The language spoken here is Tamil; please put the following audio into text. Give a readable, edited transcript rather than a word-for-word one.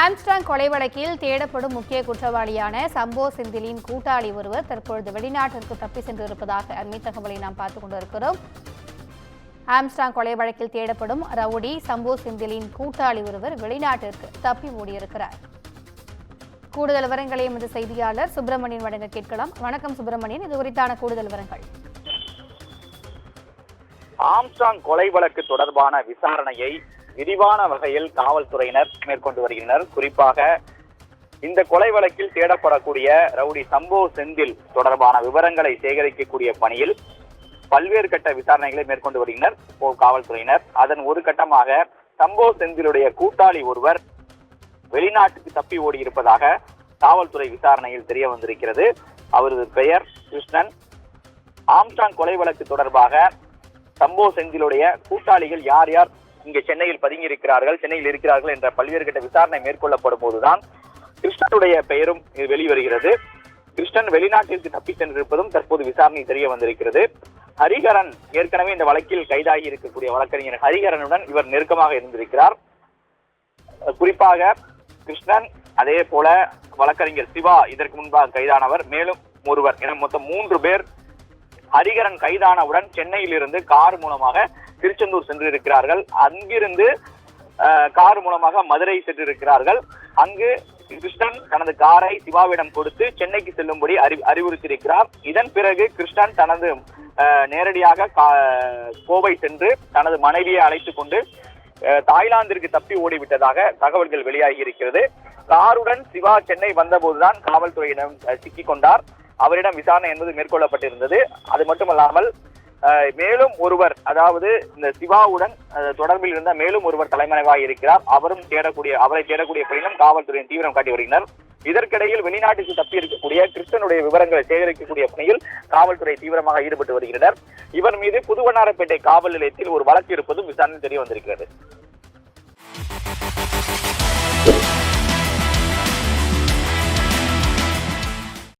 ஆம்ஸ்ட்ராங் கொலை வழக்கில் தேடப்படும் முக்கிய குற்றவாளியான சம்போ செந்திலின் கூட்டாளி ஒருவர் தற்பொழுது வெளிநாட்டிற்கு தப்பி சென்றிருப்பதாக அண்மை தகவலை நாம் பார்த்துக் கொண்டிருக்கிறோம். ஆம்ஸ்ட்ராங் கொலை வழக்கில் தேடப்படும் ரவுடி சம்போ செந்திலின் கூட்டாளி ஒருவர் வெளிநாட்டிற்கு தப்பி ஓடியிருக்கிறார். கூடுதல் விவரங்களை எமது செய்தியாளர் சுப்பிரமணியன் வழங்க கேட்கலாம். வணக்கம் சுப்பிரமணியன், இது குறித்தான கூடுதல் விவரங்கள். ஆம்ஸ்ட்ராங் கொலை வழக்கு தொடர்பான விசாரணையை விரிவான வகையில் காவல்துறையினர் மேற்கொண்டு வருகின்றனர். குறிப்பாக இந்த கொலை வழக்கில் தேடப்படக்கூடிய ரவுடி சம்போ செந்தில் தொடர்பான விவரங்களை சேகரிக்கக்கூடிய பணியில் பல்வேறு கட்ட விசாரணைகளை மேற்கொண்டு வருகின்றனர் காவல்துறையினர். அதன் ஒரு கட்டமாக சம்போ செந்திலுடைய கூட்டாளி ஒருவர் வெளிநாட்டுக்கு தப்பி ஓடி இருப்பதாக காவல்துறை விசாரணையில் தெரிய வந்திருக்கிறது. அவரது பெயர் கிருஷ்ணன். ஆம்ஸ்ட்ராங் கொலை வழக்கு தொடர்பாக சம்போ செந்திலுடைய கூட்டாளிகள் யார் யார் இங்கே சென்னையில் பதுங்கி இருக்கிறார்கள், சென்னையில் இருக்கிறார்கள் என்ற பல்வேறு கட்ட விசாரணை மேற்கொள்ளப்படும் போதுதான் கிருஷ்ணனுடைய பெயரும் வெளிவருகிறது. கிருஷ்ணன் வெளிநாட்டிற்கு தப்பி சென்றிருப்பதும் தற்போது விசாரணை தெரிய வந்திருக்கிறது. ஹரிஹரன் ஏற்கனவே இந்த வழக்கில் கைதாகி இருக்கக்கூடிய வழக்கறிஞர் ஹரிஹரனுடன் இவர் நெருக்கமாக இருந்திருக்கிறார். குறிப்பாக கிருஷ்ணன், அதே போல வழக்கறிஞர் சிவா இதற்கு முன்பாக கைதானவர், மேலும் ஒருவர் என மொத்தம் 3 பேர் ஹரிஹரன் கைதானவுடன் சென்னையில் இருந்து கார் மூலமாக திருச்செந்தூர் சென்றிருக்கிறார்கள். அங்கிருந்து கார் மூலமாக மதுரை சென்றிருக்கிறார்கள். அங்கு கிருஷ்ணன் தனது காரை சிவாவிடம் கொடுத்து சென்னைக்கு செல்லும்படி அறிவுறுத்தியிருக்கிறார். இதன் பிறகு கிருஷ்ணன் தனது நேரடியாக கோவை சென்று தனது மனைவியை அழைத்துக் கொண்டு தாய்லாந்திற்கு தப்பி ஓடிவிட்டதாக தகவல்கள் வெளியாகி இருக்கிறது. காருடன் சிவா சென்னை வந்தபோதுதான் காவல்துறையிடம் சிக்கிக் கொண்டார். அவரிடம் விசாரணை என்பது மேற்கொள்ளப்பட்டிருந்தது. அது மட்டுமல்லாமல் மேலும் ஒருவர், அதாவது இந்த சிவாவுடன் தொடர்பில் இருந்த மேலும் ஒருவர் தலைமறைவாக இருக்கிறார். அவரை தேடக்கூடிய பணியிலும் காவல்துறையின் தீவிரம் காட்டி வருகின்றனர். இதற்கிடையில் வெளிநாட்டுக்கு தப்பி இருக்கக்கூடிய கிருஷ்ணனுடைய விவரங்களை சேகரிக்கக்கூடிய பணியில் காவல்துறை தீவிரமாக ஈடுபட்டு வருகின்றனர். இவர் மீது புதுவண்ணாரப்பேட்டை காவல் நிலையத்தில் ஒரு வழக்கு இருப்பதும் விசாரணை தெரிய வந்திருக்கிறது.